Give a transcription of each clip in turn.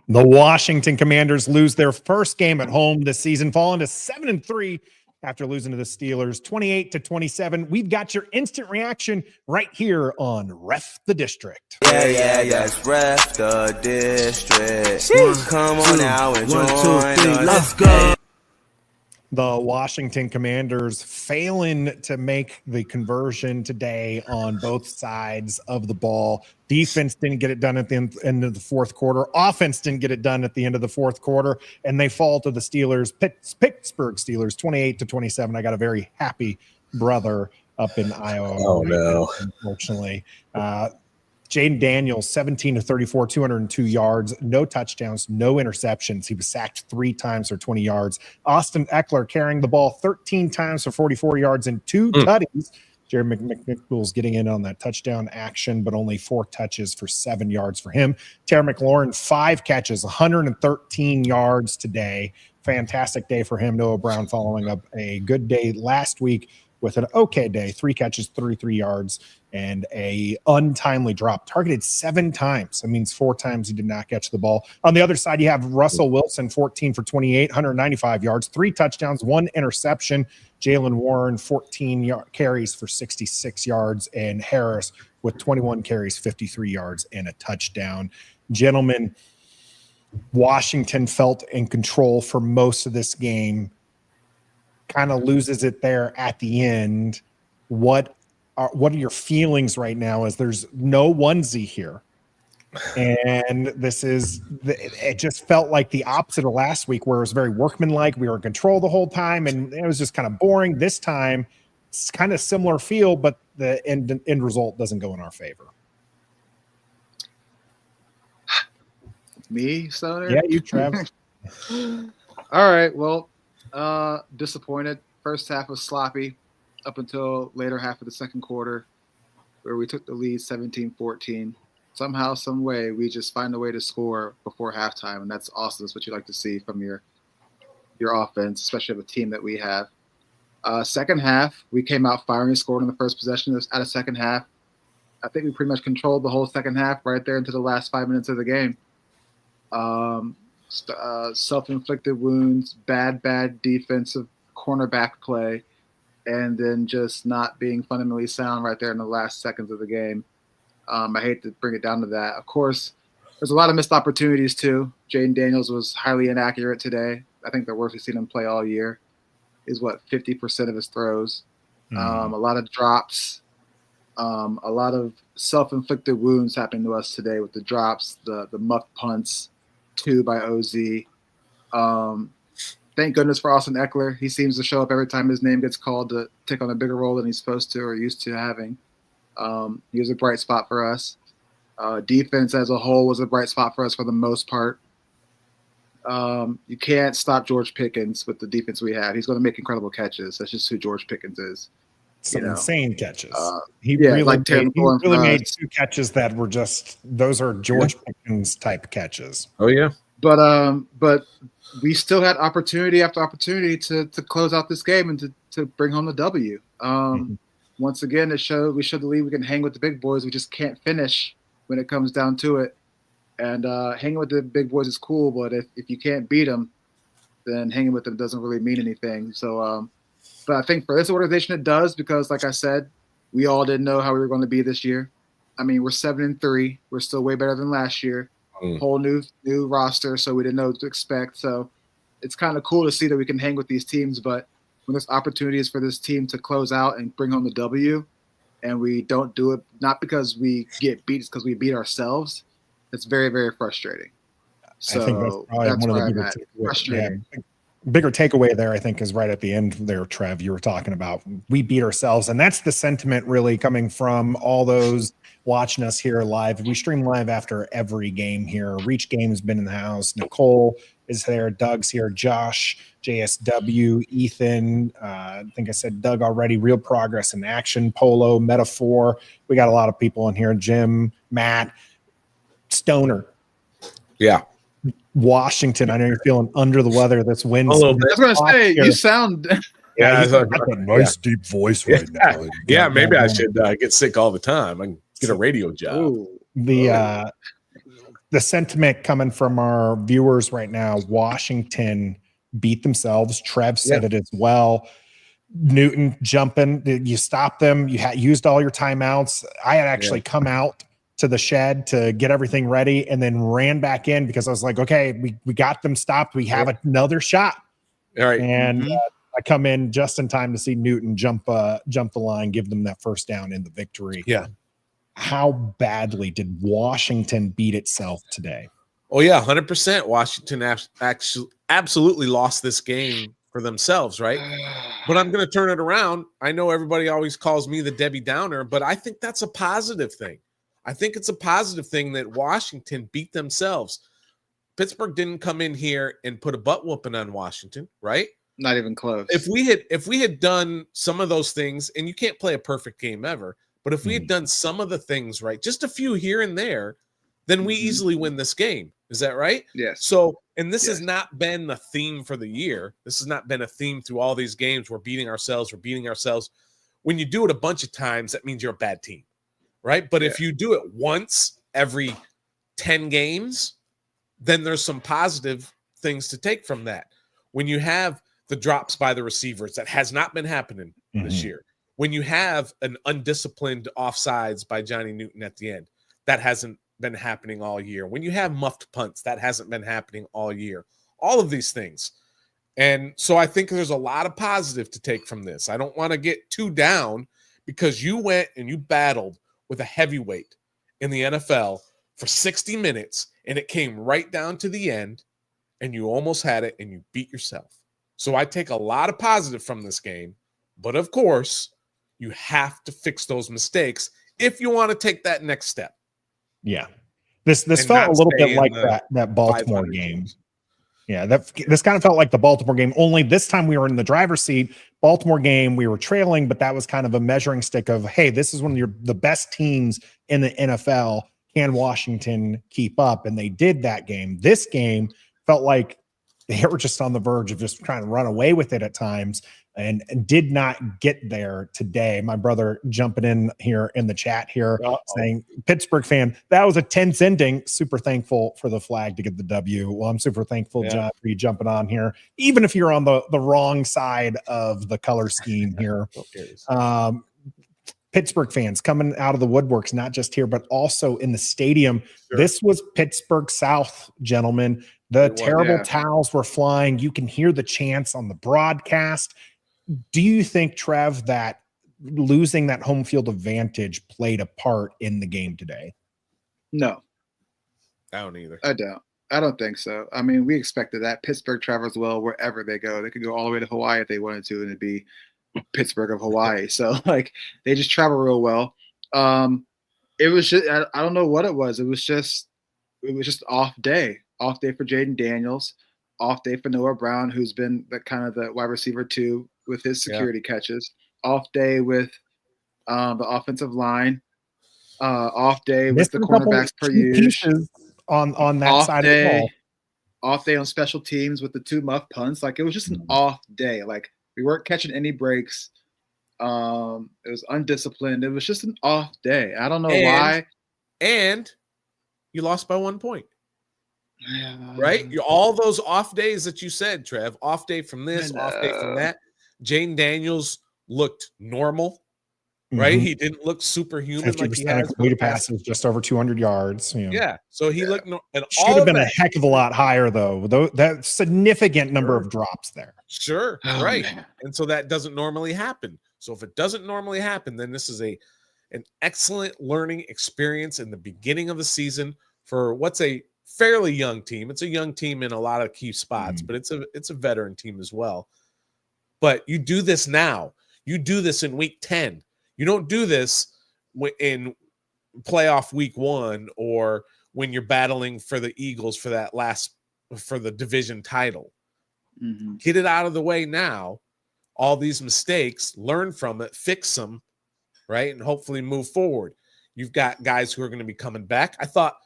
The Washington Commanders lose their first game at home this season, falling to 7-3 after losing to the Steelers 28-27. We've got your instant reaction right here on Ref the District. Yeah, it's Ref the District. Come on now and join us. Let's go. The Washington Commanders failing to make the conversion today on both sides of the ball. Defense didn't get it done at the end of the fourth quarter. Offense didn't get it done at the end of the fourth quarter, and they fall to the Steelers, Pittsburgh Steelers, 28-27. I got a very happy brother up in Iowa. Oh, no. Unfortunately. Jaden Daniels, 17-34, 202 yards, no touchdowns, no interceptions. He was sacked 3 times for 20 yards. Austin Eckler carrying the ball 13 times for 44 yards and 2 tutties. Jared McNichols getting in on that touchdown action, but only 4 touches for 7 yards for him. Terry McLaurin, 5 catches, 113 yards today. Fantastic day for him. Noah Brown following up a good day last week with an okay day, 3 catches, 33 yards, and a untimely drop. Targeted 7 times. That means 4 times he did not catch the ball. On the other side, you have Russell Wilson, 14 for 28, 195 yards, 3 touchdowns, 1 interception. Jalen Warren, 14 carries for 66 yards, and Harris with 21 carries, 53 yards, and a touchdown. Gentlemen, Washington felt in control for most of this game. Kind of loses it there at the end. What are your feelings right now as there's no onesie here? And it just felt like the opposite of last week where it was very workmanlike. We were in control the whole time and it was just kind of boring. This time it's kind of similar feel, but the end result doesn't go in our favor. Me, Stoner? Yeah, you, Trav. All right, well, disappointed. First half was sloppy up until later half of the second quarter where we took the lead 17-14. Somehow, some way, we just find a way to score before halftime, and that's awesome. That's what you like to see from your offense, especially of a team that we have. Second half, we came out firing and scored in the first possession out of second half. I think we pretty much controlled the whole second half right there into the last 5 minutes of the game. Self-inflicted wounds, bad defensive cornerback play, and then just not being fundamentally sound right there in the last seconds of the game. I hate to bring it down to that. Of course, there's a lot of missed opportunities too. Jaden Daniels was highly inaccurate today. I think the worst we've seen him play all year is 50% of his throws. A lot of drops, a lot of self-inflicted wounds happening to us today with the drops, the muff punts, 2 by OZ. Thank goodness for Austin Eckler. He seems to show up every time his name gets called to take on a bigger role than he's supposed to or used to having. He was a bright spot for us. Defense as a whole was a bright spot for us for the most part. You can't stop George Pickens with the defense we have. He's going to make incredible catches. That's just who George Pickens is. Some insane catches. He really made 2 catches that were just those are George Pickens type catches. Oh yeah. But we still had opportunity after opportunity to close out this game and to bring home the W. Once again, we showed the league we can hang with the big boys. We just can't finish when it comes down to it. And hanging with the big boys is cool, but if you can't beat them, then hanging with them doesn't really mean anything. So, but I think for this organization it does because, like I said, we all didn't know how we were going to be this year. I mean, we're 7-3. We're still way better than last year. Whole new roster, so we didn't know what to expect. So it's kind of cool to see that we can hang with these teams, but when there's opportunities for this team to close out and bring home the W, and we don't do it, not because we get beat, it's because we beat ourselves, it's very, very frustrating. So I think that's one of the frustrating. Bigger takeaway there, I think, is right at the end there, Trev, you were talking about. We beat ourselves, and that's the sentiment really coming from all those watching us here live. We stream live after every game here. Reach Game has been in the house. Nicole is there. Doug's here. Josh, JSW, Ethan. I think I said Doug already. Real Progress in Action. Polo, Metaphor. We got a lot of people in here. Jim, Matt, Stoner. Yeah. Washington. I know you're feeling under the weather this Wednesday. I was going to say, you sound... Yeah, he's got a nice deep voice right now. Yeah, maybe I should get sick all the time. I can get a radio job. The the sentiment coming from our viewers right now, Washington beat themselves. Trev said it as well. Newton jumping, you stopped them. You had used all your timeouts. I had actually come out to the shed to get everything ready and then ran back in because I was like, okay, we got them stopped. We have another shot. All right. And I come in just in time to see Newton jump the line, give them that first down in the victory. Yeah. How badly did Washington beat itself today? Oh, yeah, 100%. Washington actually absolutely lost this game for themselves, right? But I'm going to turn it around. I know everybody always calls me the Debbie Downer, but I think that's a positive thing. I think it's a positive thing that Washington beat themselves. Pittsburgh didn't come in here and put a butt whooping on Washington, right? Not even close. If we had done some of those things, and you can't play a perfect game ever, but if we had done some of the things right, just a few here and there, then we easily win this game. Is that right? Yes. So, and this has not been the theme for the year. This has not been a theme through all these games. We're beating ourselves. When you do it a bunch of times, that means you're a bad team, right? But if you do it once every 10 games, then there's some positive things to take from that. When you have the drops by the receivers, that has not been happening this year. When you have an undisciplined offsides by Johnny Newton at the end, that hasn't been happening all year. When you have muffed punts, that hasn't been happening all year. All of these things. And so I think there's a lot of positive to take from this. I don't want to get too down because you went and you battled with a heavyweight in the NFL for 60 minutes and it came right down to the end and you almost had it and you beat yourself. So I take a lot of positive from this game, but of course, you have to fix those mistakes if you want to take that next step. Yeah. This felt a little bit like that Baltimore game. Games. Yeah, this kind of felt like the Baltimore game, only this time we were in the driver's seat. Baltimore game, we were trailing, but that was kind of a measuring stick of, hey, this is one of the best teams in the NFL. Can Washington keep up? And they did that game. This game felt like they were just on the verge of just trying to run away with it at times and did not get there today. My brother jumping in here in the chat here saying, Pittsburgh fan, that was a tense ending. Super thankful for the flag to get the W. Well, I'm super thankful, John, for you jumping on here, even if you're on the wrong side of the color scheme here. Pittsburgh fans coming out of the woodworks, not just here, but also in the stadium. Sure. This was Pittsburgh South, gentlemen. The terrible towels were flying. You can hear the chants on the broadcast. Do you think, Trev, that losing that home field advantage played a part in the game today? No. I don't either. I don't. I don't think so. I mean, we expected that. Pittsburgh travels well wherever they go. They could go all the way to Hawaii if they wanted to, and it'd be Pittsburgh of Hawaii. So, like, they just travel real well. It was just, I don't know what it was. It was just off day for Jaden Daniels, off day for Noah Brown, who's been the wide receiver too with his security catches, off day with the offensive line, off day with the cornerbacks per usual on that side of the ball. Off day on special teams with the 2 muff punts. Like, it was just an off day. Like, we weren't catching any breaks. It was undisciplined. It was just an off day. I don't know why. And you lost by 1 point. Right? All those off days that you said, Trev, off day from this, off day from that. Jaden Daniels looked normal, right? He didn't look superhuman. 50% like he has completed passes, just over 200 yards. You know. Yeah, so he looked and should have been a heck of a lot higher, though. That significant number of drops there. Sure, right. Man. And so that doesn't normally happen. So if it doesn't normally happen, then this is an excellent learning experience in the beginning of the season for what's a fairly young team. It's a young team in a lot of key spots, but it's a veteran team as well. But you do this now. You do this in week 10. You don't do this in playoff week 1 or when you're battling for the Eagles for the division title. Get it out of the way now. All these mistakes, learn from it, fix them, right? And hopefully move forward. You've got guys who are going to be coming back. I thought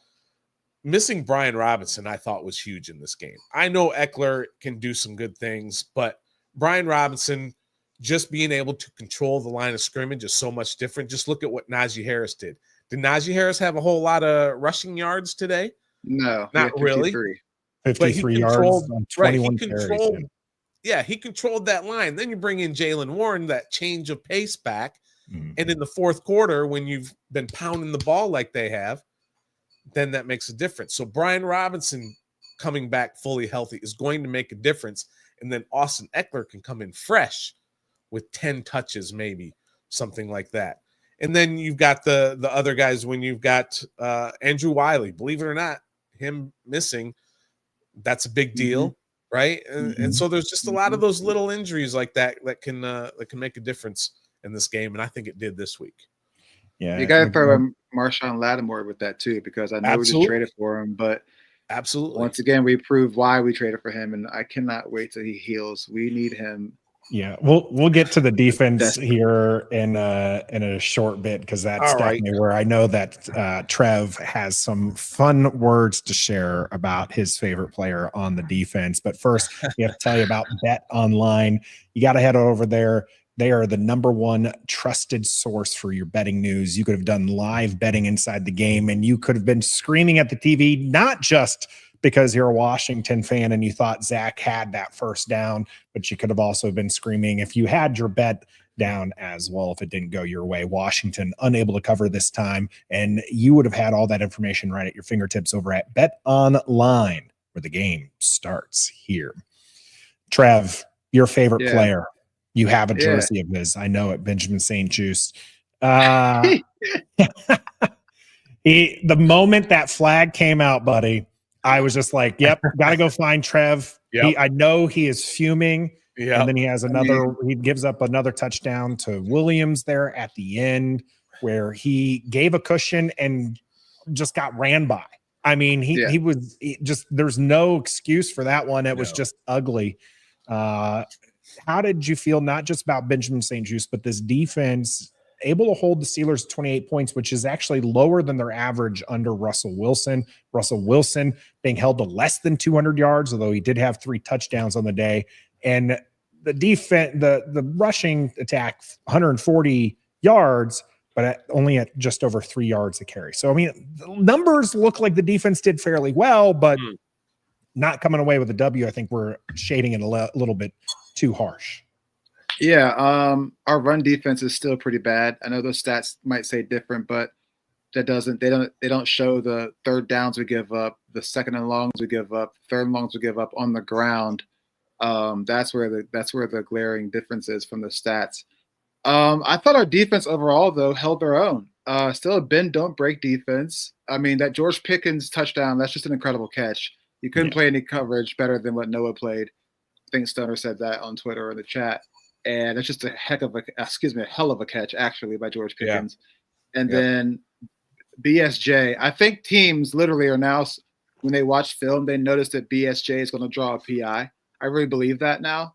missing Brian Robinson, I thought was huge in this game. I know Eckler can do some good things, but Brian Robinson just being able to control the line of scrimmage is so much different. Just look at what Najee Harris did. Did Najee Harris have a whole lot of rushing yards today? No, Not really. 53 yards on 21 carries. He controlled that line. Then you bring in Jalen Warren, that change of pace back. Mhm. And in the fourth quarter, when you've been pounding the ball like they have, then that makes a difference. So Brian Robinson coming back fully healthy is going to make a difference. And then Austin Eckler can come in fresh with 10 touches, maybe something like that. And then you've got the other guys when you've got Andrew Wiley, believe it or not, him missing, that's a big deal, right? And so there's just a lot of those little injuries like that can make a difference in this game, and I think it did this week. Yeah, you got to throw in Marshawn Lattimore with that too, because I know we just traded for him, but absolutely, once again, we proved why we traded for him, and I cannot wait till he heals. We need him. Yeah, we'll get to the defense here in a short bit, because that's definitely where I know that Trev has some fun words to share about his favorite player on the defense. But first, we have to tell you about Bet Online. You got to head over there. They are the #1 trusted source for your betting news. You could have done live betting inside the game, and you could have been screaming at the TV, not just because you're a Washington fan and you thought Zach had that first down, but you could have also been screaming if you had your bet down as well, if it didn't go your way. Washington unable to cover this time, and you would have had all that information right at your fingertips over at Bet Online, where the game starts here. Trev, your favorite player. You have a jersey of his. I know it, Benjamin St. Juste. The moment that flag came out, buddy, I was just like, yep, got to go find Trev. Yep. I know he is fuming. Yep. And then he has he gives up another touchdown to Williams there at the end, where he gave a cushion and just got ran by. I mean, he was just, there's no excuse for that one. It was just ugly. How did you feel, not just about Benjamin St. Juste, but this defense able to hold the Steelers to 28 points, which is actually lower than their average under Russell Wilson. Russell Wilson being held to less than 200 yards, although he did have 3 touchdowns on the day. And the defense, the rushing attack, 140 yards, but only at just over 3 yards a carry. So, I mean, the numbers look like the defense did fairly well, but not coming away with a W. I think we're shading it a little bit too harsh. Yeah, our run defense is still pretty bad. I know those stats might say different, but they don't show the third downs we give up, the second and longs we give up, third and longs we give up on the ground. That's where the glaring difference is from the stats. I thought our defense overall, though, held their own. Still a bend don't break defense. I mean, that George Pickens touchdown, that's just an incredible catch. You couldn't play any coverage better than what Noah played. I think Stoner said that on Twitter or in the chat. And it's just a hell of a catch, actually, by George Pickens. Yeah. And then BSJ, I think teams literally are now, when they watch film, they notice that BSJ is going to draw a PI. I really believe that now.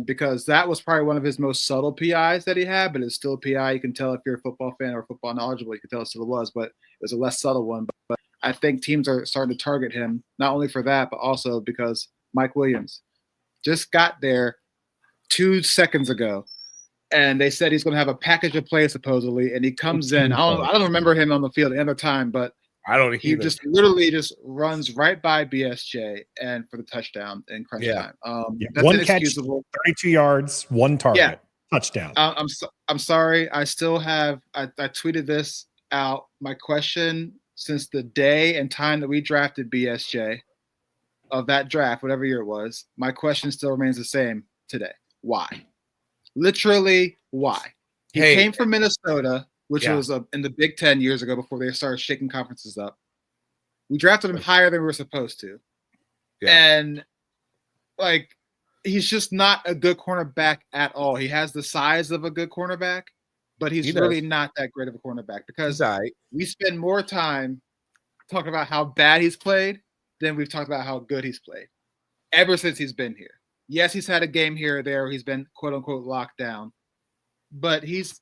Because that was probably one of his most subtle PIs that he had, but it's still a PI. You can tell if you're a football fan or football knowledgeable, you can tell it still was, but it was a less subtle one. But I think teams are starting to target him, not only for that, but also because Mike Williams just got there 2 seconds ago, and they said he's going to have a package of plays supposedly, and he comes in. I don't remember him on the field at the end of time, but he just literally just runs right by BSJ and for the touchdown in crunch time. That's 1 catch, 32 yards, 1 target, touchdown. I'm sorry. I still have. I tweeted this out. My question since the day and time that we drafted BSJ of that draft, whatever year it was, my question still remains the same today. Why? Literally, why? He came from Minnesota, which was in the Big Ten years ago before they started shaking conferences up. We drafted him higher than we were supposed to. And, he's just not a good cornerback at all. He has the size of a good cornerback, but he's really not that great of a cornerback because we spend more time talking about how bad he's played than we've talked about how good he's played ever since he's been here. Yes, he's had a game here or there where he's been quote unquote locked down, but he's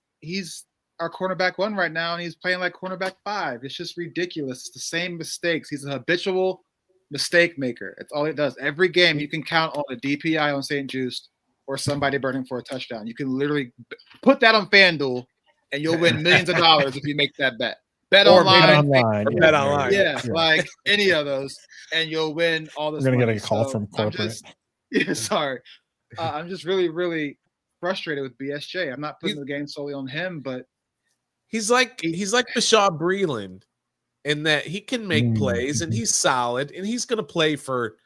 our cornerback 1 right now, and he's playing like cornerback 5. It's just ridiculous. It's the same mistakes. He's a habitual mistake maker. It's all he does. Every game you can count on a DPI on St. Juste or somebody burning for a touchdown. You can literally put that on FanDuel, and you'll win millions of dollars if you make that bet. Bet Or online. online. Or bet online. Yeah, like any of those, and you'll win all this. We're gonna money. get a call from I'm corporate. sorry. I'm just really, really frustrated with BSJ. I'm not putting the game solely on him, but he's like Bashaw Breeland in that he can make plays and he's solid and he's going to play for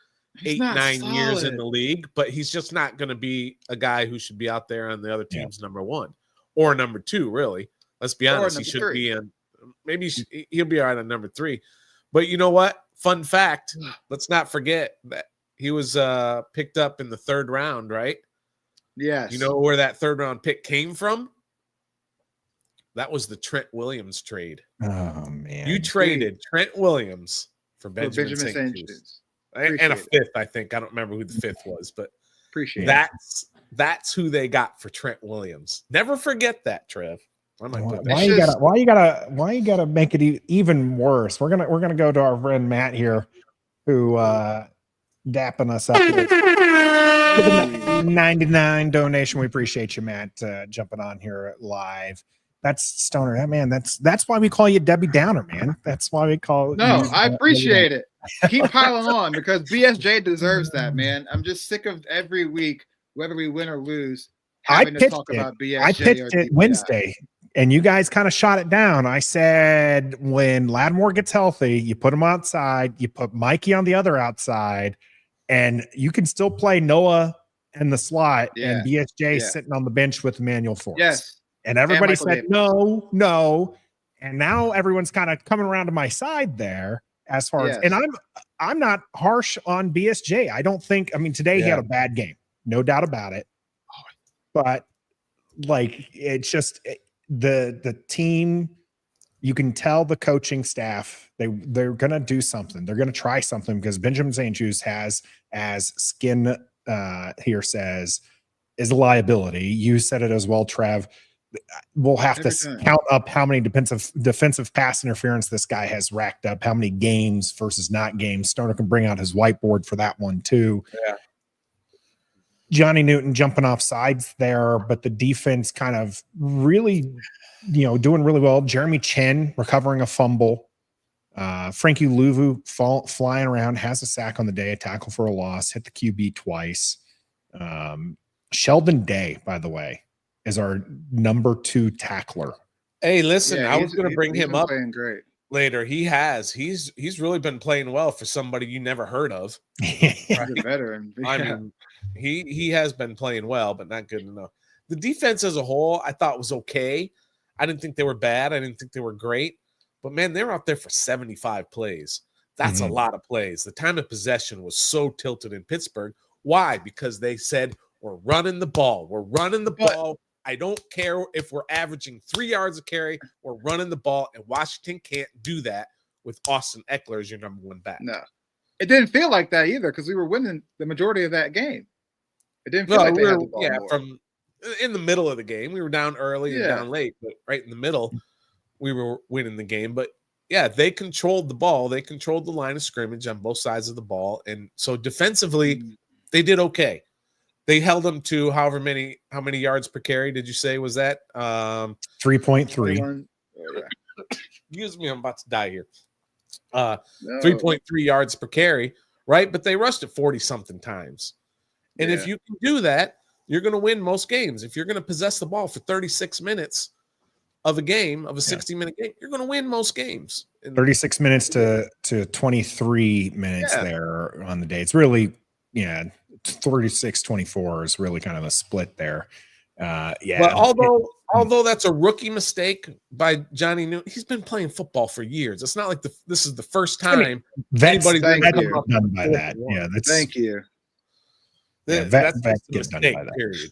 8-9 years in the league, but he's just not going to be a guy who should be out there on the other team's number 1 or number 2. Really, let's be honest. He should be in. Maybe he'll be all right on number 3. But you know what? Fun fact. Let's not forget that he was picked up in the 3rd round, right? Yes. You know where that 3rd round pick came from? That was the Trent Williams trade. Oh man! You traded Trent Williams for Benjamin St. Juste. And a 5th, I think. I don't remember who the 5th was, but that's who they got for Trent Williams. Never forget that, Trev. Why you gotta make it even worse? We're gonna go to our friend Matt here, who dapping us up with a 99 donation. We appreciate you, Matt, jumping on here live. That's Stoner. Man, that's why we call you Debbie Downer, man. That's why we call. No, I appreciate it. Keep piling on because BSJ deserves that, man. I'm just sick of every week, whether we win or lose, having to talk about BSJ. I pitched it Wednesday, and you guys kind of shot it down. I said when Lattimore gets healthy, you put him outside, you put Mikey on the other outside, and you can still play Noah in the slot and BSJ sitting on the bench with Emmanuel Forbes. Yes. And everybody said, no. And now everyone's kind of coming around to my side there as far as, and I'm not harsh on BSJ. I don't think, today he had a bad game, no doubt about it. But like, it's just the team, you can tell the coaching staff, they're going to do something. They're going to try something because Benjamin St. Juste has, as Skin here says, is a liability. You said it as well, Trev. We'll have to count up how many defensive pass interference this guy has racked up, how many games versus not games. Stoner can bring out his whiteboard for that one too. Yeah. Johnny Newton jumping off sides there, but the defense kind of really, doing really well. Jeremy Chin recovering a fumble. Frankie Luvu flying around, has a sack on the day, a tackle for a loss, hit the QB twice. Sheldon Day, by the way, is our number 2 tackler. Hey, listen, I was going to bring him up great. later. He's really been playing well for somebody you never heard of. He's a veteran. I mean, he has been playing well, but not good enough. The defense as a whole, I thought was okay. I didn't think they were bad. I didn't think they were great. But, man, they were out there for 75 plays. That's a lot of plays. The time of possession was so tilted in Pittsburgh. Why? Because they said, we're running the ball. We're running the ball. I don't care if we're averaging 3 yards a carry. We're running the ball, and Washington can't do that with Austin Eckler as your number 1 back. No. It didn't feel like that either because we were winning the majority of that game. It didn't feel like they had the ball more. From in the middle of the game. We were down early and down late, but right in the middle, we were winning the game. But, yeah, they controlled the ball. They controlled the line of scrimmage on both sides of the ball. And so defensively, they did okay. They held them to how many yards per carry did you say was that? 3.3. Excuse me, I'm about to die here. 3.3 yards per carry, right? But they rushed it 40-something times. And if you can do that, you're going to win most games. If you're going to possess the ball for 36 minutes of a game, of a 60-minute game, you're going to win most games. 36 minutes to 23 minutes there on the day. It's really, 36-24 is really kind of a split there. But although that's a rookie mistake by Johnny Newton, he's been playing football for years. It's not like this is the first time anybody's done by that. Yeah, thank you. That's a mistake, period.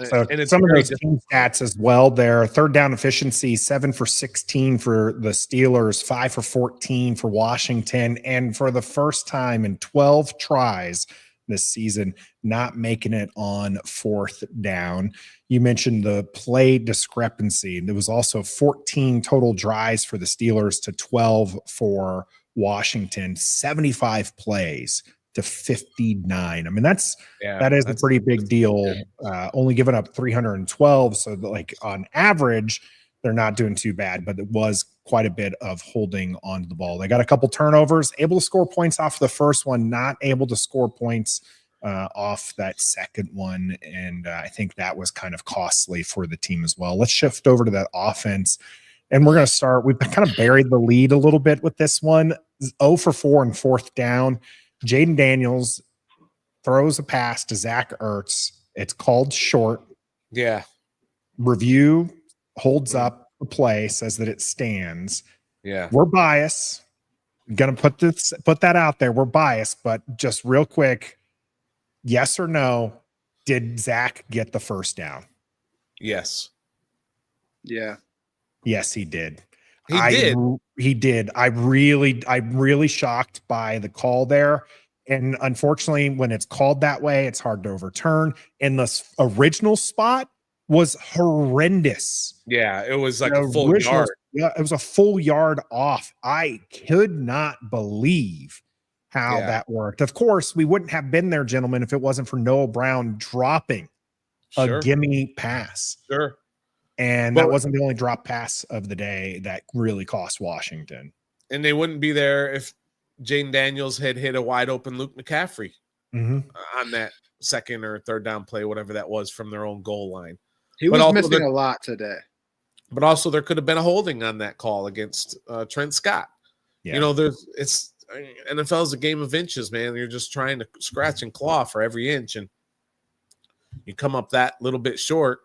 So and it's some of those team stats as well there. Third down efficiency, 7 for 16 for the Steelers, 5 for 14 for Washington, and for the first time in 12 tries this season, not making it on 4th down. You mentioned the play discrepancy. There was also 14 total drives for the Steelers to 12 for Washington, 75 plays to 59. I mean, that is a pretty big deal. Only giving up 312. So like on average, they're not doing too bad, but it was quite a bit of holding onto the ball. They got a couple turnovers, able to score points off the first one, not able to score points off that second one. And I think that was kind of costly for the team as well. Let's shift over to that offense. And we're going to start. We've kind of buried the lead a little bit with this one. 0 for 4 and fourth down. Jaden Daniels throws a pass to Zach Ertz. It's called short. Yeah. Review holds up the play, says that it stands. Yeah. We're biased. Going to put that out there. We're biased, but just real quick, yes or no, did Zach get the first down? Yes. Yeah. Yes, he did. He did. I'm really shocked by the call there. And unfortunately, when it's called that way, it's hard to overturn. And the original spot was horrendous. Yeah, it was like a full yard. Yeah, it was a full yard off. I could not believe how that worked. Of course, we wouldn't have been there, gentlemen, if it wasn't for Noah Brown dropping a gimme pass. Sure. And that wasn't the only drop pass of the day that really cost Washington. And they wouldn't be there if Jaden Daniels had hit a wide open Luke McCaffrey on that second or third down play, whatever that was, from their own goal line. He was missing a lot today. But also there could have been a holding on that call against Trent Scott. Yeah. You know, NFL is a game of inches, man. You're just trying to scratch and claw for every inch, and you come up that little bit short.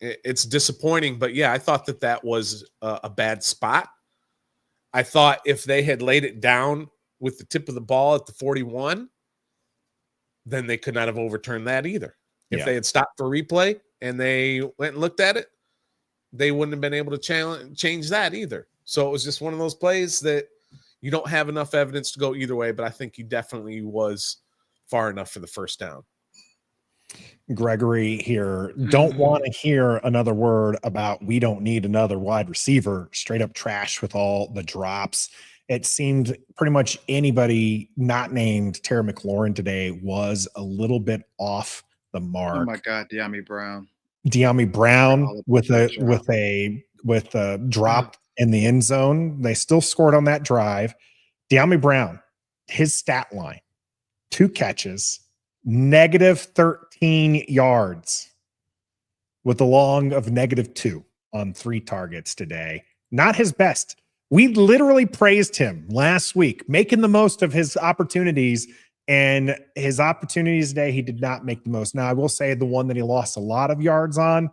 It's disappointing, but yeah, I thought that was a bad spot. I thought if they had laid it down with the tip of the ball at the 41, then they could not have overturned that either. If they had stopped for replay and they went and looked at it, they wouldn't have been able to change that either. So it was just one of those plays that you don't have enough evidence to go either way, but I think he definitely was far enough for the first down. Gregory here, don't want to hear another word about we don't need another wide receiver. Straight up trash with all the drops. It seemed pretty much anybody not named Terry McLaurin today was a little bit off the mark. Oh my God, De'Ami Brown with a drop in the end zone. They still scored on that drive. De'Ami Brown, his stat line, 2 catches, negative 13 yards with a long of -2 on 3 targets today. Not his best. We literally praised him last week, making the most of his opportunities, and his opportunities today, he did not make the most. Now, I will say the one that he lost a lot of yards on,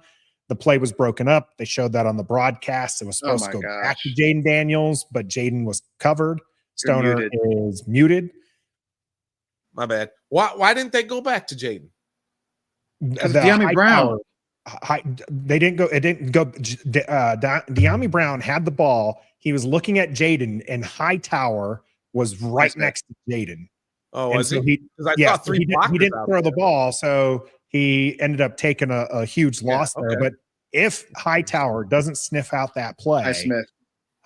the play was broken up. They showed that on the broadcast. It was supposed to go back to Jaden Daniels, but Jaden was covered. Stoner is muted. My bad. Why didn't they go back to Jaden? Because De'Ami Brown. They didn't go. It didn't go. De'Ami Brown had the ball. He was looking at Jaden, and Hightower was right next to Jaden. Oh, was so he? He didn't throw the ball, so he ended up taking a huge loss there. But if Hightower doesn't sniff out that play,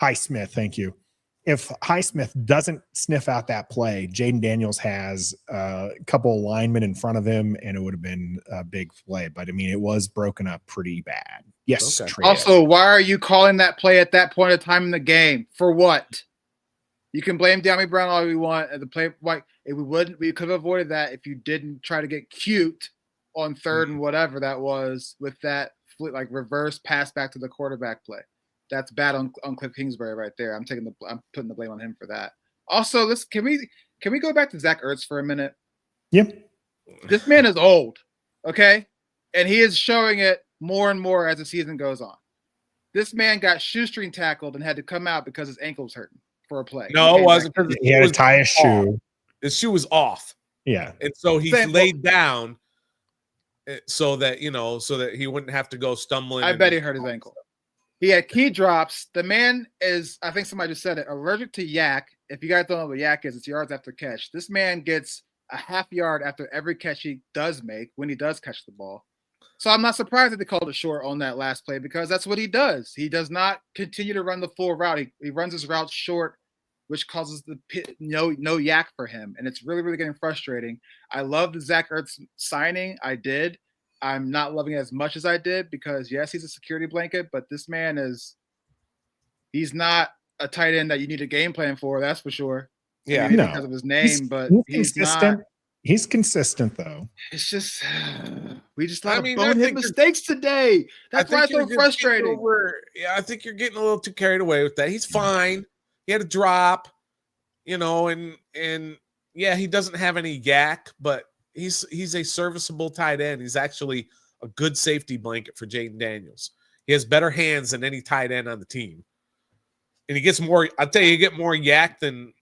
Highsmith, thank you. If Highsmith doesn't sniff out that play, Jaden Daniels has a couple of linemen in front of him, and it would have been a big play. But I mean, it was broken up pretty bad. Yes. Okay. Also, why are you calling that play at that point of time in the game? For what? You can blame De'Ami Brown all you want. The play, we could have avoided that if you didn't try to get cute on third and whatever that was with that reverse pass back to the quarterback play. That's bad on Cliff Kingsbury right there. I'm putting the blame on him for that. Also, can we go back to Zach Ertz for a minute? Yep. This man is old, okay? And he is showing it more and more as the season goes on. This man got shoestring tackled and had to come out because his ankle was hurting for a play. No, it wasn't. He had to tie his shoe. His shoe was off. Yeah. And so he laid down so that he wouldn't have to go stumbling. I bet he hurt his ankle. He had key drops. The man is, I think somebody just said it, allergic to yak. If you guys don't know what yak is, it's yards after catch. This man gets a half yard after every catch he does make when he does catch the ball. So I'm not surprised that they called it short on that last play because that's what he does. He does not continue to run the full route. He runs his route short, which causes no yak for him. And it's really, really getting frustrating. I love the Zach Ertz signing. I did. I'm not loving it as much as I did because yes, he's a security blanket, but this man he's not a tight end that you need a game plan for, that's for sure. Yeah. Maybe No. because of his name, but he's consistent. not. He's consistent though. It's just we just I lot mean, of bonehead mistakes today. That's why it's so frustrating. I think you're getting a little too carried away with that. He's fine. He had a drop, and yeah, he doesn't have any yak, but he's a serviceable tight end. He's actually a good safety blanket for Jaden Daniels. He has better hands than any tight end on the team. And he gets more, I'll tell you, get more yak than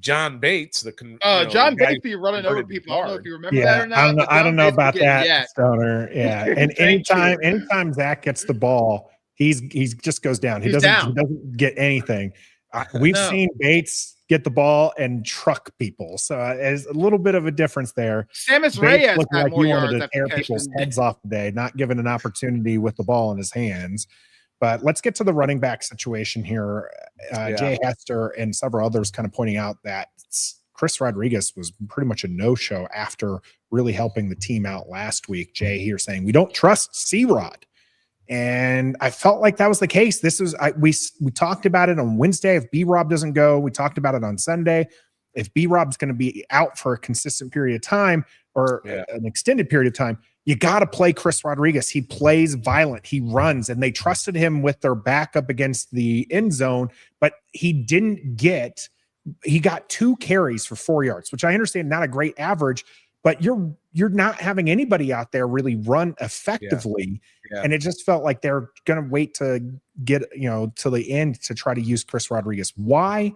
John Bates. John Bates be running over people. I don't know if you remember that or not. I don't know about that, Stoner. Yeah. And anytime Zach gets the ball, he's just goes down. He doesn't get anything. We've seen Bates get the ball and truck people. So there's a little bit of a difference there. Samus Reyes looked like more he wanted yards to tear people's heads off today, not given an opportunity with the ball in his hands. But let's get to the running back situation here. Jay Hester and several others kind of pointing out that Chris Rodriguez was pretty much a no-show after really helping the team out last week. Jay here saying, we don't trust C-Rod. And I felt like that was the case. We talked about it on Wednesday. If B-Rob doesn't go, we talked about it on Sunday. If B-Rob's going to be out for a consistent period of time or an extended period of time, you got to play Chris Rodriguez. He plays violent. He runs, and they trusted him with their back up against the end zone, but he got 2 carries for 4 yards, which I understand not a great average, but you're not having anybody out there really run effectively. Yeah. And it just felt like they're going to wait to get, to the end to try to use Chris Rodriguez. Why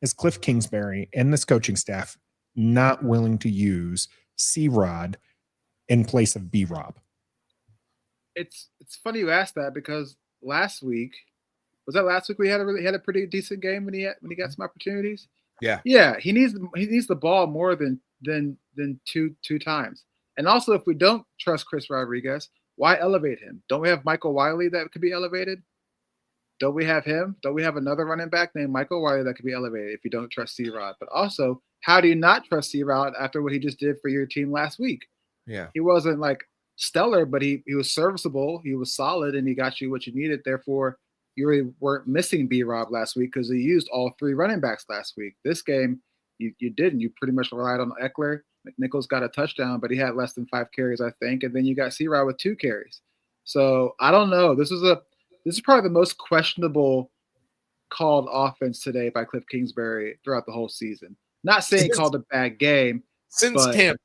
is Cliff Kingsbury and this coaching staff not willing to use C-Rod in place of B-Rob? It's funny you asked that because last week we had a pretty decent game when he got some opportunities. Yeah, he needs the ball more than two times. And also, if we don't trust Chris Rodriguez, why elevate him? Don't we have Michael Wiley that could be elevated? Don't we have him? Don't we have another running back named Michael Wiley that could be elevated if you don't trust C-Rod? But also, how do you not trust C-Rod after what he just did for your team last week? Yeah. He wasn't like stellar, but he was serviceable. He was solid, and he got you what you needed. Therefore, you really weren't missing B-Rob last week because he used all 3 running backs last week. This game, you didn't. You pretty much relied on Eckler. McNichols got a touchdown, but he had less than 5 carries, I think. And then you got C-Rod with 2 carries. So I don't know. This is probably the most questionable called offense today by Cliff Kingsbury throughout the whole season. Not saying he called a bad game. Since Tampa.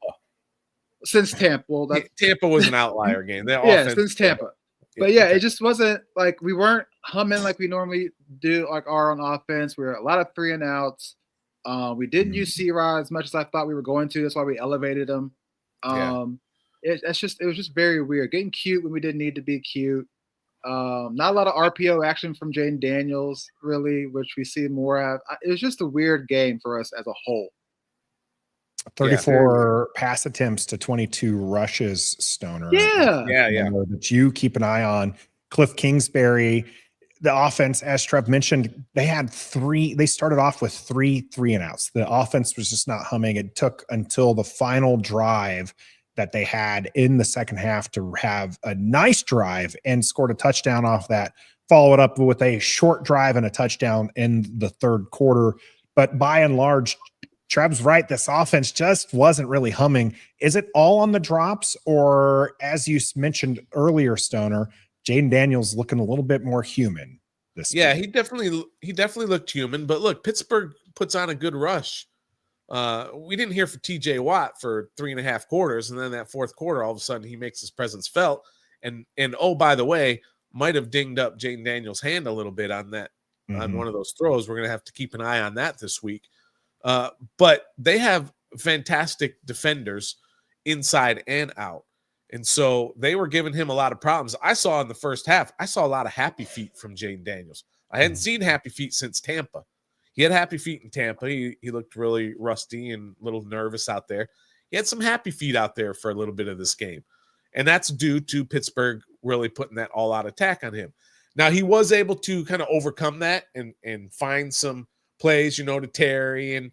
Well, Tampa was an outlier game. Since Tampa. But it just wasn't like we weren't humming like we normally do, like are on offense. We were a lot of 3 and outs. We didn't use C-Rod as much as I thought we were going to. That's why we elevated him. It was just very weird. Getting cute when we didn't need to be cute. Not a lot of RPO action from Jaden Daniels, really, which we see more of. It was just a weird game for us as a whole. 34 pass attempts to 22 rushes, Stoner. Yeah. That you keep an eye on. Cliff Kingsbury, the offense, as Trev mentioned, they started off with 3 and outs. The offense was just not humming. It took until the final drive that they had in the second half to have a nice drive and scored a touchdown off that, follow it up with a short drive and a touchdown in the third quarter. But by and large, Trev's right. This offense just wasn't really humming. Is it all on the drops, or as you mentioned earlier, Stoner, Jaden Daniels looking a little bit more human this week? He definitely looked human. But look, Pittsburgh puts on a good rush. We didn't hear from TJ Watt for 3.5 quarters, and then that fourth quarter, all of a sudden, he makes his presence felt. And oh, by the way, might have dinged up Jaden Daniels' hand a little bit on that on one of those throws. We're going to have to keep an eye on that this week. But they have fantastic defenders inside and out. And so they were giving him a lot of problems. I saw in the first half, I saw a lot of happy feet from Jaden Daniels. I hadn't seen happy feet since Tampa. He had happy feet in Tampa. He looked really rusty and a little nervous out there. He had some happy feet out there for a little bit of this game. And that's due to Pittsburgh really putting that all-out attack on him. Now, he was able to kind of overcome that and find some plays, to Terry,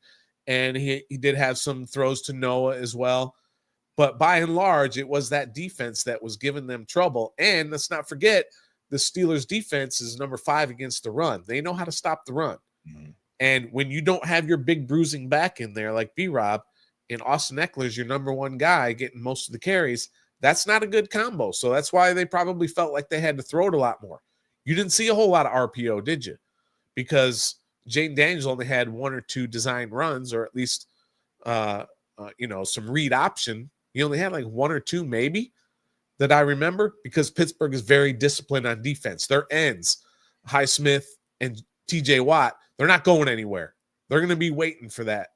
and he did have some throws to Noah as well. But by and large, it was that defense that was giving them trouble. And let's not forget, the Steelers' defense is number 5 against the run. They know how to stop the run. Mm-hmm. And when you don't have your big bruising back in there like B-Rob, and Austin Eckler's your number 1 guy getting most of the carries, that's not a good combo. So that's why they probably felt like they had to throw it a lot more. You didn't see a whole lot of RPO, did you? Because Jaden Daniels only had 1 or 2 design runs, or at least some read option. He only had like 1 or 2 maybe that I remember, because Pittsburgh is very disciplined on defense. Their ends, Highsmith and TJ Watt, they're not going anywhere. They're going to be waiting for that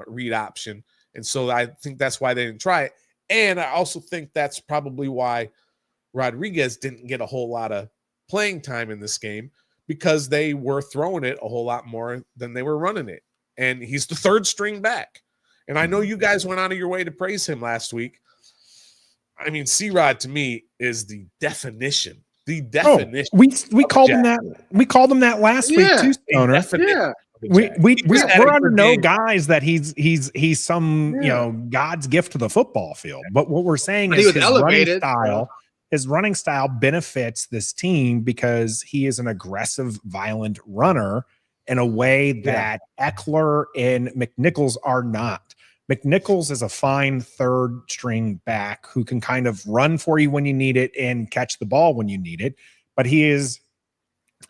read option. And so I think that's why they didn't try it. And I also think that's probably why Rodriguez didn't get a whole lot of playing time in this game, because they were throwing it a whole lot more than they were running it. And he's the 3rd string back. And I know you guys went out of your way to praise him last week. I mean, C-Rod to me is the definition. The definition. We called him that. We called him that last week too, Stoner. Yeah. We're under no guise that he's some God's gift to the football field. But what we're saying is his running style benefits this team because he is an aggressive, violent runner in a way that Eckler and McNichols are not. McNichols is a fine 3rd string back who can kind of run for you when you need it and catch the ball when you need it. But he is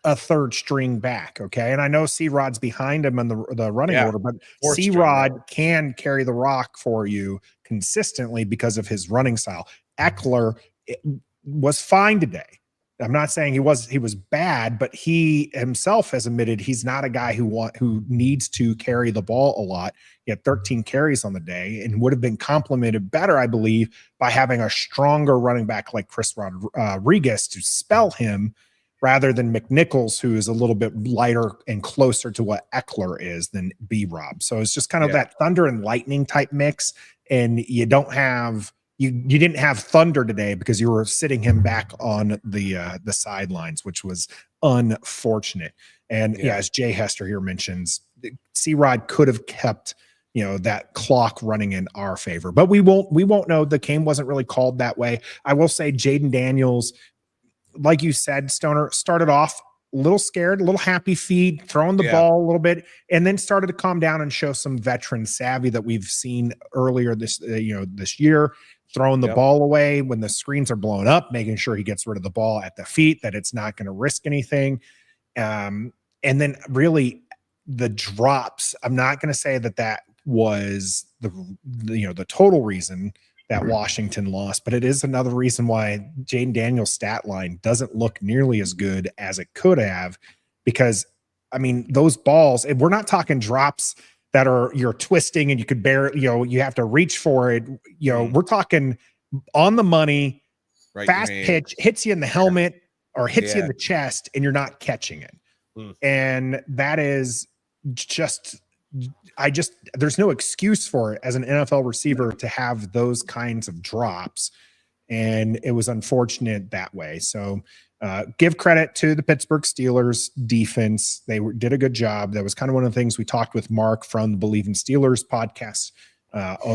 a 3rd string back. Okay. And I know C-Rod's behind him in the running order, but C-Rod can carry the rock for you consistently because of his running style. Eckler was fine today. I'm not saying he was bad, but he himself has admitted he's not a guy who needs to carry the ball a lot. He had 13 carries on the day and would have been complemented better, I believe, by having a stronger running back like Chris Rodriguez to spell him, rather than McNichols, who is a little bit lighter and closer to what Eckler is than B-Rob. So it's just kind of that thunder and lightning type mix, and you don't have. You didn't have thunder today because you were sitting him back on the sidelines, which was unfortunate. And as Jay Hester here mentions, C-Rod could have kept that clock running in our favor, but we won't know. The game wasn't really called that way. I will say Jaden Daniels, like you said, Stoner, started off a little scared, a little happy feet, throwing the ball a little bit, and then started to calm down and show some veteran savvy that we've seen earlier this year. Throwing the ball away when the screens are blown up, making sure he gets rid of the ball at the feet, that it's not going to risk anything. And then really the drops, I'm not going to say that was the total reason that Washington lost, but it is another reason why Jaden Daniels' stat line doesn't look nearly as good as it could have, because I mean, those balls, we're not talking drops that you're twisting and you could barely, you have to reach for it. We're talking on the money, fast pitch, hits you in the helmet or hits you in the chest, and you're not catching it. And that is there's no excuse for it as an NFL receiver to have those kinds of drops. And it was unfortunate that way. So give credit to the Pittsburgh Steelers defense. They did a good job. That was kind of one of the things we talked with Mark from the Believe in Steelers podcast,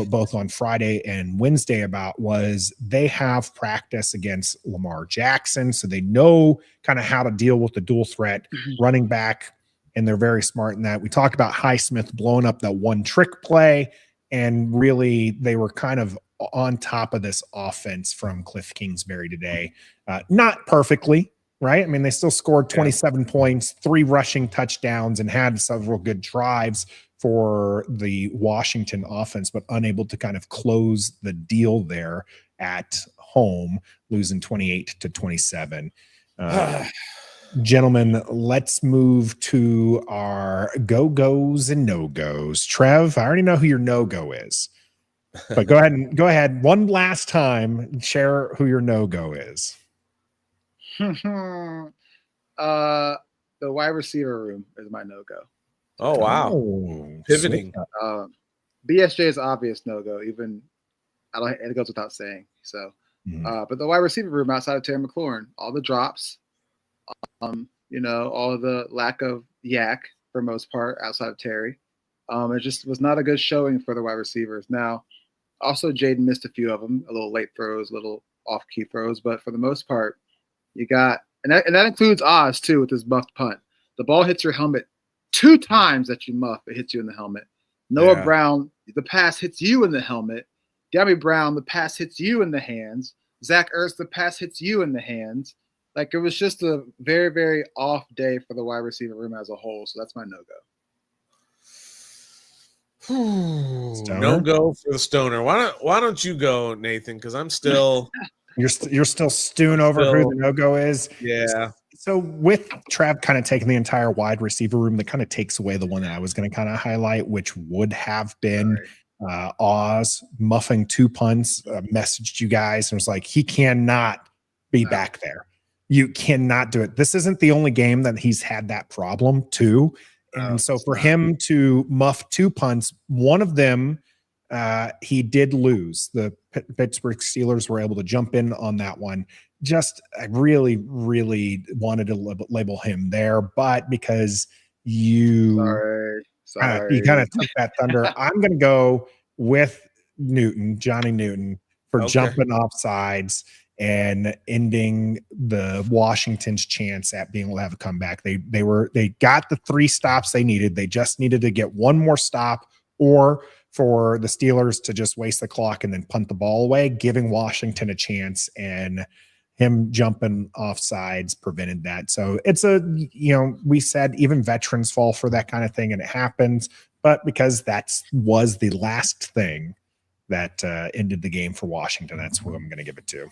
both on Friday and Wednesday, about was they have practice against Lamar Jackson. So they know kind of how to deal with the dual threat running back. And they're very smart in that. We talked about Highsmith blowing up that one trick play, and really they were kind of on top of this offense from Cliff Kingsbury today. Not perfectly, right? I mean, they still scored 27 points, 3 rushing touchdowns, and had several good drives for the Washington offense, but unable to kind of close the deal there at home, losing 28-27. Gentlemen, let's move to our go-goes and no-goes. Trev, I already know who your no-go is, but go ahead. One last time, share who your no-go is. The wide receiver room is my no-go. Oh, wow. Pivoting. BSJ is obvious no-go. Even it goes without saying. So, but the wide receiver room outside of Terry McLaurin, all the drops, all the lack of yak for most part outside of Terry. It just was not a good showing for the wide receivers. Now, Also, Jaden missed a few of them, a little late throws, a little off-key throws, but for the most part, you got and that includes Oz too with his muffed punt. The ball hits your helmet 2 times that you muff, it hits you in the helmet. Noah Brown, the pass hits you in the helmet. Gabby Brown, the pass hits you in the hands. Zach Ertz, the pass hits you in the hands. Like, it was just a very, very off day for the wide receiver room as a whole. So that's my no-go. No-go for the Stoner. Why don't you go, Nathan? Because I'm still you're still stewing over who the no-go is. Yeah. So with Trav kind of taking the entire wide receiver room, that kind of takes away the one that I was going to kind of highlight, which would have been Oz muffing 2 punts. Messaged you guys and was like, he cannot be back there. You cannot do it. This isn't the only game that he's had that problem too. And so for him to muff 2 punts, one of them he did lose. The Pittsburgh Steelers were able to jump in on that one. I really, really wanted to label him there, but because you kind of took that thunder, I'm going to go with Johnny Newton, for jumping off sides and ending the Washington's chance at being able to have a comeback. They got the 3 stops they needed. They just needed to get one more stop, or for the Steelers to just waste the clock and then punt the ball away, giving Washington a chance, and him jumping off sides prevented that. So it's we said even veterans fall for that kind of thing, and it happens, but because that was the last thing that ended the game for Washington, that's who I'm going to give it to.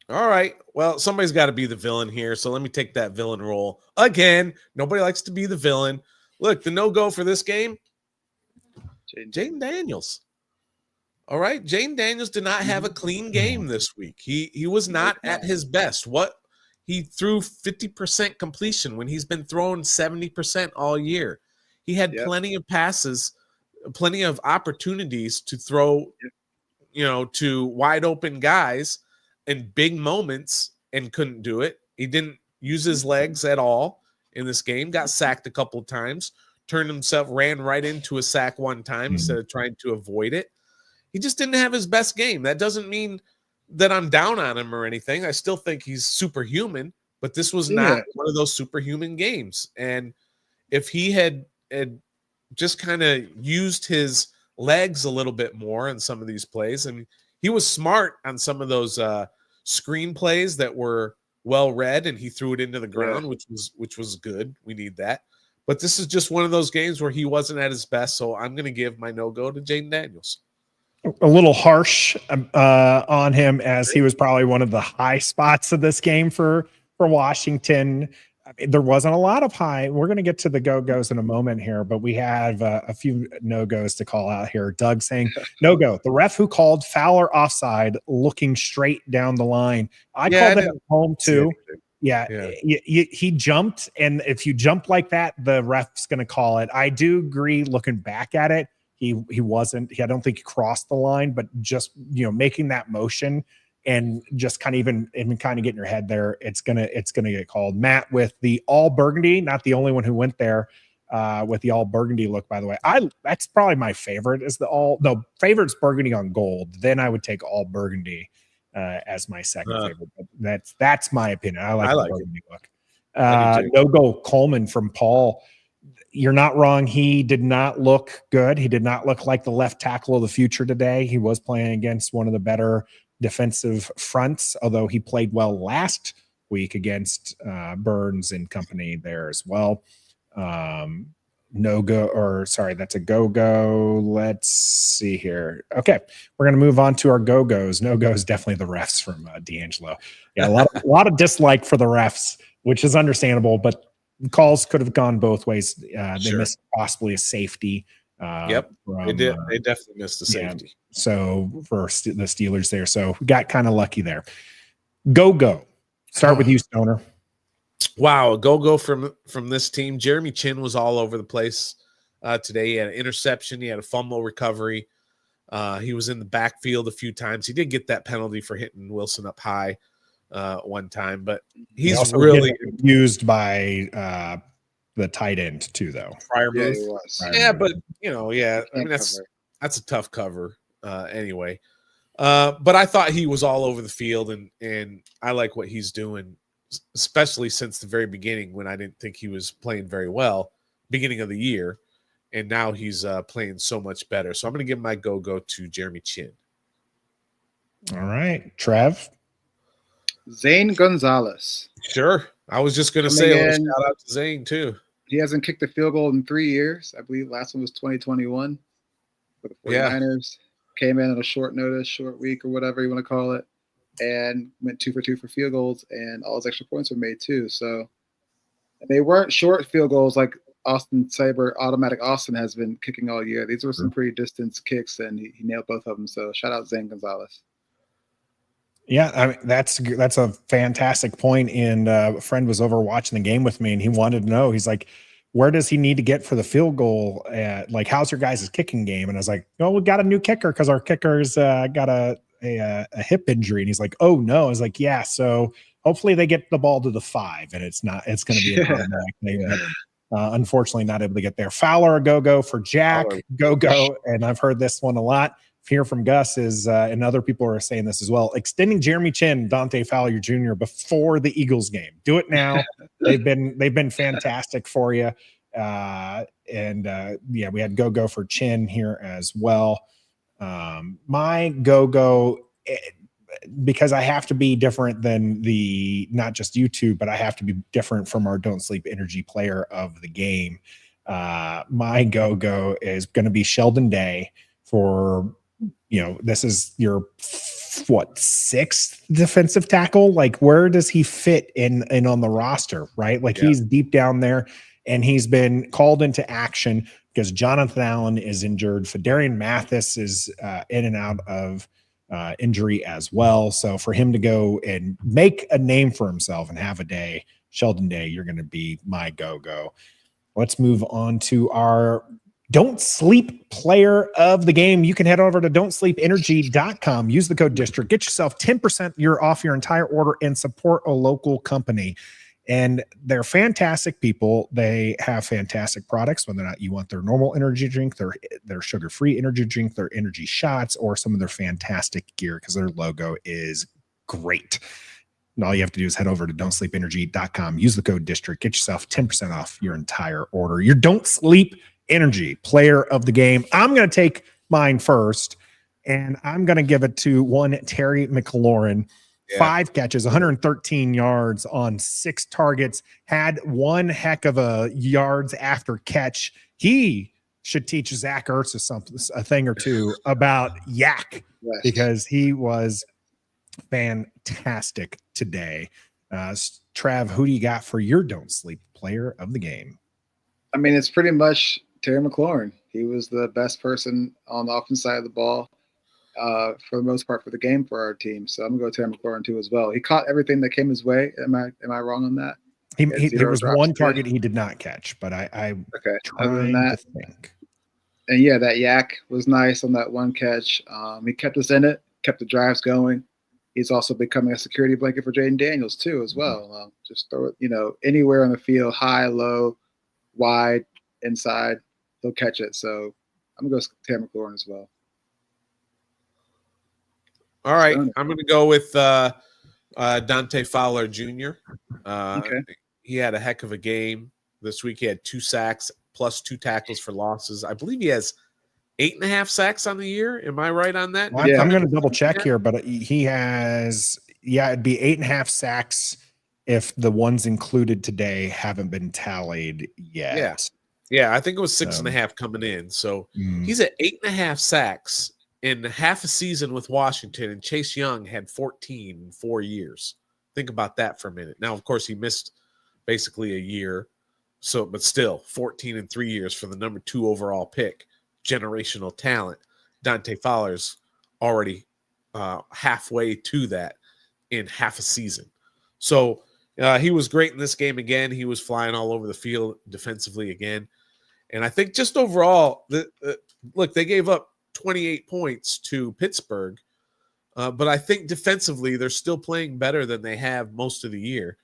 All right. Well, somebody's got to be the villain here, so let me take that villain role. Again, nobody likes to be the villain. Look, the no-go for this game, Jaden Daniels. All right. Jaden Daniels did not have a clean game this week. He was not at his best. He threw 50% completion when he's been throwing 70% all year. He had plenty of passes, plenty of opportunities to throw, to wide open guys in big moments, and couldn't do it. He didn't use his legs at all in this game, got sacked a couple of times, ran right into a sack one time instead of trying to avoid it. He just didn't have his best game. That doesn't mean that I'm down on him or anything. I still think he's superhuman, but this was not one of those superhuman games. And if he had just kind of used his legs a little bit more in some of these plays, and he was smart on some of those screen plays that were well read, and he threw it into the ground, which was good. We need that. But this is just one of those games where he wasn't at his best, so I'm going to give my no-go to Jaden Daniels. A little harsh on him, as he was probably one of the high spots of this game for Washington. I mean, there wasn't a lot of high. We're going to get to the go-goes in a moment here, but we have a few no-goes to call out here. Doug saying, no-go. The ref who called Fowler offside looking straight down the line. I called it at home too. He jumped, and if you jump like that, the ref's going to call it. I do agree, looking back at it, he wasn't. I don't think he crossed the line, but just making that motion and just kind of even kind of getting your head there, it's gonna get called. Matt with the all burgundy, not the only one who went there with the all burgundy look. By the way, that's probably my favorite. Is favorite's burgundy on gold. Then I would take all burgundy as my second favorite. But that's my opinion. I like the burgundy look. No go Coleman from Paul. You're not wrong. He did not look good. He did not look like the left tackle of the future today. He was playing against one of the better defensive fronts, although he played well last week against Burns and company there as well. That's a go-go. Let's see here. Okay, we're going to move on to our go-goes. No-goes, definitely the refs from D'Angelo. Yeah, a lot of dislike for the refs, which is understandable, but calls could have gone both ways. They missed possibly a safety. They did. They definitely missed the safety. So for the Steelers there. So we got kind of lucky there. Go. Start with you, Stoner. Wow, go from this team. Jeremy Chin was all over the place today. He had an interception. He had a fumble recovery. He was in the backfield a few times. He did get that penalty for hitting Wilson up high one time, but he's really used by the tight end too, though. Prior move. But I mean that's a tough cover. anyway. But I thought he was all over the field, and I like what he's doing, especially since the very beginning when I didn't think he was playing very well, beginning of the year, and now he's playing so much better. So I'm going to give my go to Jeremy Chin. All right, Trev. Zane Gonzalez. Sure. I was just going to say a little shout out to Zane too. He hasn't kicked a field goal in 3 years. I believe last one was 2021 for the 49ers. Came in on a short notice, short week, or whatever you want to call it, and went 2 for 2 for field goals, and all his extra points were made too. So they weren't short field goals like Austin Saber, Automatic Austin has been kicking all year. These were some pretty distance kicks, and he nailed both of them. So shout out Zane Gonzalez. Yeah, I mean, that's a fantastic point. And a friend was over watching the game with me, and he wanted to know. He's like, where does he need to get for the field goal? Like, how's your guys' kicking game? And I was like, oh, we got a new kicker because our kicker's got a hip injury. And he's like, oh no. I was like, yeah. So hopefully they get the ball to the 5, and it's going to be a automatic thing. Unfortunately, not able to get there. Fowler, a go for Jack, go. And I've heard this one a lot. Hear from Gus is, and other people are saying this as well, extending Jeremy Chin, Dante Fowler Jr. before the Eagles game. Do it now. They've been fantastic for you. We had go for Chin here as well. My go, because I have to be different than not just YouTube, but I have to be different from our Don't Sleep Energy player of the game. My go is going to be Sheldon Day for, this is your 6th defensive tackle. Like, where does he fit in on the roster, right? Like, he's deep down there, and he's been called into action because Jonathan Allen is injured. Fedarian Mathis is in and out of injury as well. So for him to go and make a name for himself and have a day, Sheldon Day, you're going to be my go. Let's move on to our Don't Sleep player of the game. You can head over to don'tsleepenergy.com. Use the code DISTRICT. Get yourself 10% off your entire order and support a local company. And they're fantastic people. They have fantastic products, whether or not you want their normal energy drink, their sugar-free energy drink, their energy shots, or some of their fantastic gear, because their logo is great. And all you have to do is head over to don'tsleepenergy.com. Use the code DISTRICT. Get yourself 10% off your entire order. Your Don't Sleep Energy player of the game. I'm going to take mine first, and I'm going to give it to one Terry McLaurin. 5 catches, 113 yards on 6 targets, had one heck of a yards after catch. He should teach Zach Ertz a thing or two about yak, because he was fantastic today. Trav, who do you got for your Don't Sleep player of the game? I mean, it's pretty much Terry McLaurin. He was the best person on the offense side of the ball for the most part for the game for our team. So I'm going to go Terry McLaurin too as well. He caught everything that came his way. Am I wrong on that? There was one target he did not catch, but I okay. Other than that, think. And yeah, that yak was nice on that one catch. He kept us in it, kept the drives going. He's also becoming a security blanket for Jaden Daniels too as well. Just throw it, anywhere on the field, high, low, wide, inside, he'll catch it. So I'm going to go Terry McLaurin as well. All right, I'm going to go with Dante Fowler Jr. Okay. He had a heck of a game this week. He had 2 sacks plus 2 tackles for losses. I believe he has 8.5 sacks on the year. Am I right on that? Well, I'm going to double check here, but he has, it'd be 8.5 sacks if the ones included today haven't been tallied yet. Yeah, I think it was 6.5 coming in. So he's at 8.5 sacks in half a season with Washington, and Chase Young had 14 in 4 years. Think about that for a minute. Now, of course, he missed basically a year. But still 14 in 3 years for the number 2 overall pick. Generational talent. Dante Fowler's already halfway to that in half a season. So he was great in this game again. He was flying all over the field defensively again. And I think just overall, look, they gave up 28 points to Pittsburgh, but I think defensively they're still playing better than they have most of the year.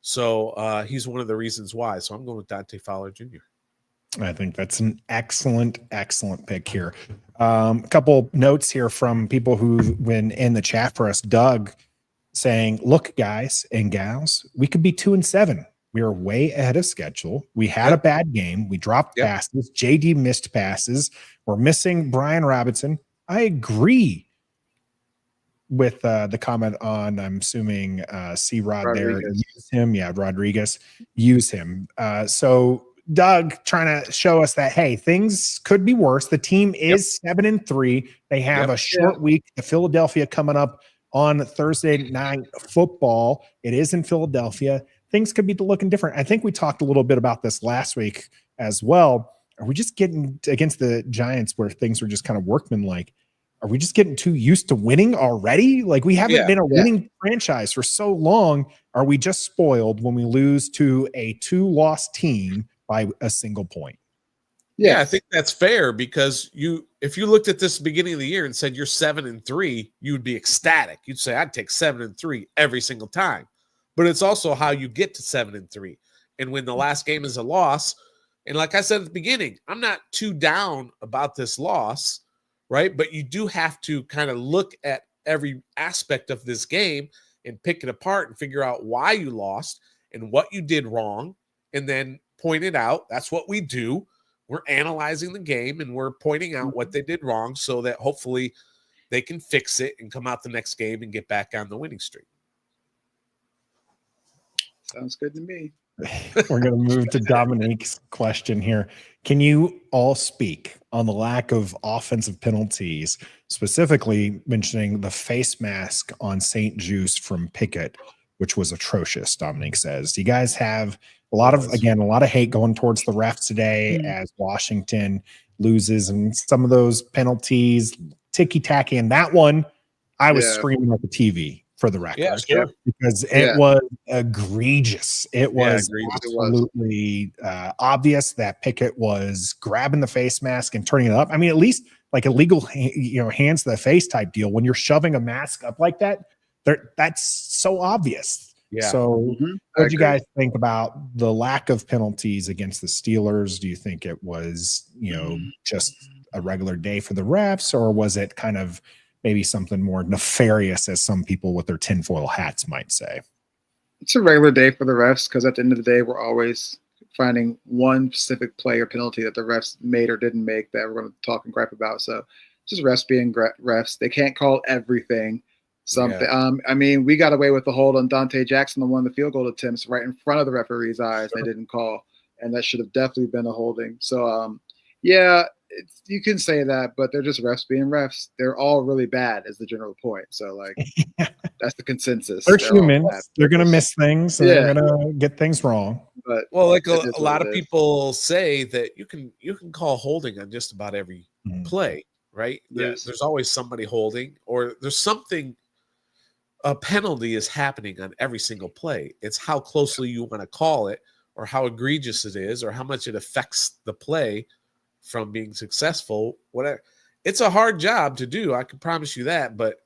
So he's one of the reasons why. So I'm going with Dante Fowler Jr. I think that's an excellent pick here. A couple notes here from people who've been in the chat for us. Doug saying, look, guys and gals, we could be 2-7. We are way ahead of schedule. We had a bad game. We dropped passes. JD missed passes. We're missing Brian Robinson. I agree with the comment on, I'm assuming, C-Rod there. Use him. Yeah, Rodriguez. Use him. So Doug trying to show us that, hey, things could be worse. The team is 7-3. They have a short week. The Philadelphia coming up on Thursday night football. It is in Philadelphia. Things could be looking different. I think we talked a little bit about this last week as well. Are we just getting against the Giants where things were just kind of workmanlike? Are we just getting too used to winning already? Like, we haven't been a winning franchise for so long. Are we just spoiled when we lose to a 2-loss team by a single point? Yeah, I think that's fair, because if you looked at this beginning of the year and said you're 7-3, you would be ecstatic. You'd say, I'd take 7-3 every single time. But it's also how you get to 7-3. And when the last game is a loss, and like I said at the beginning, I'm not too down about this loss, right? But you do have to kind of look at every aspect of this game and pick it apart and figure out why you lost and what you did wrong, and then point it out. That's what we do. We're analyzing the game and we're pointing out what they did wrong so that hopefully they can fix it and come out the next game and get back on the winning streak. Sounds good to me. We're going to move to Dominique's question here. Can you all speak on the lack of offensive penalties, specifically mentioning the face mask on St. Juice from Pickett, which was atrocious, Dominique says. You guys have a lot of hate going towards the refs today as Washington loses, and some of those penalties, ticky-tacky. And that one, I was screaming at the TV for the record, because it was egregious. It was absolutely obvious that Pickett was grabbing the face mask and turning it up. I mean, at least like illegal, hands to the face type deal. When you're shoving a mask up like that, that's so obvious. Yeah. So what do you guys think about the lack of penalties against the Steelers? Do you think it was, just a regular day for the refs, or was it kind of maybe something more nefarious, as some people with their tinfoil hats might say? It's a regular day for the refs, because at the end of the day, we're always finding one specific play or penalty that the refs made or didn't make that we're going to talk and gripe about. So just refs being refs. They can't call everything. I mean, we got away with the hold on Dante Jackson on one of the field goal attempts right in front of the referee's eyes. They didn't call, and that should have definitely been a holding. So, you can say that, but they're just refs being refs. They're all really bad, is the general point. So, that's the consensus. They're humans. They're going to miss things, and they're going to get things wrong. But a lot of people say that you can call holding on just about every play, right? There's always somebody holding, or there's something. A penalty is happening on every single play. It's how closely you want to call it, or how egregious it is, or how much it affects the play from being successful. Whatever. It's a hard job to do, I can promise you that. But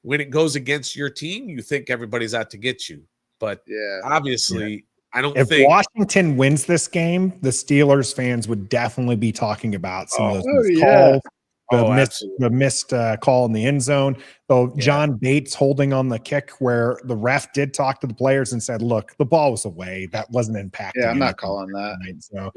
when it goes against your team, you think everybody's out to get you. But obviously, I don't think if Washington wins this game, the Steelers fans would definitely be talking about some of those calls. The missed call in the end zone. Though John Bates holding on the kick, where the ref did talk to the players and said, look, the ball was away. That wasn't impacting. Yeah, I'm not calling that. Right? So,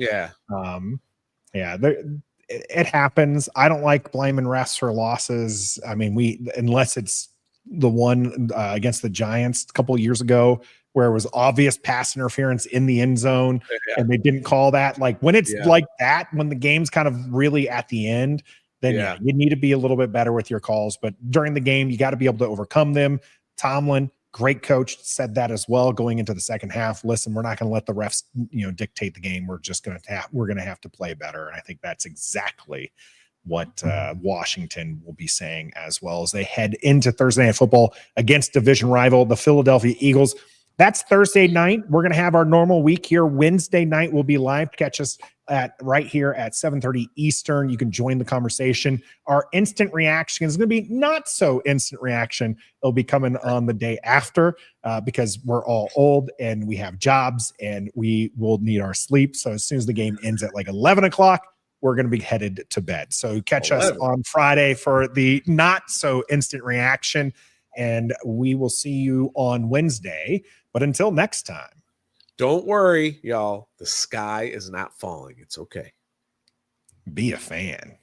it happens. I don't like blaming refs for losses. I mean, unless it's the one against the Giants a couple of years ago, where it was obvious pass interference in the end zone and they didn't call that. Like, when it's like that, when the game's kind of really at the end, then you need to be a little bit better with your calls. But during the game, you got to be able to overcome them. Tomlin, great coach, said that as well going into the second half. Listen, we're not going to let the refs, dictate the game. We're just going to have to play better. And I think that's exactly what Washington will be saying, as well as they head into Thursday Night Football against division rival, the Philadelphia Eagles. That's Thursday night. We're going to have our normal week here. Wednesday night will be live. Catch us right here at 7:30 Eastern. You can join the conversation. Our instant reaction is going to be not so instant reaction. It'll be coming on the day after because we're all old and we have jobs and we will need our sleep. So as soon as the game ends at like 11 o'clock, we're going to be headed to bed. So catch 11. us on Friday for the not so instant reaction, and we will see you on Wednesday. But until next time, don't worry, y'all. The sky is not falling. It's okay. be a fan.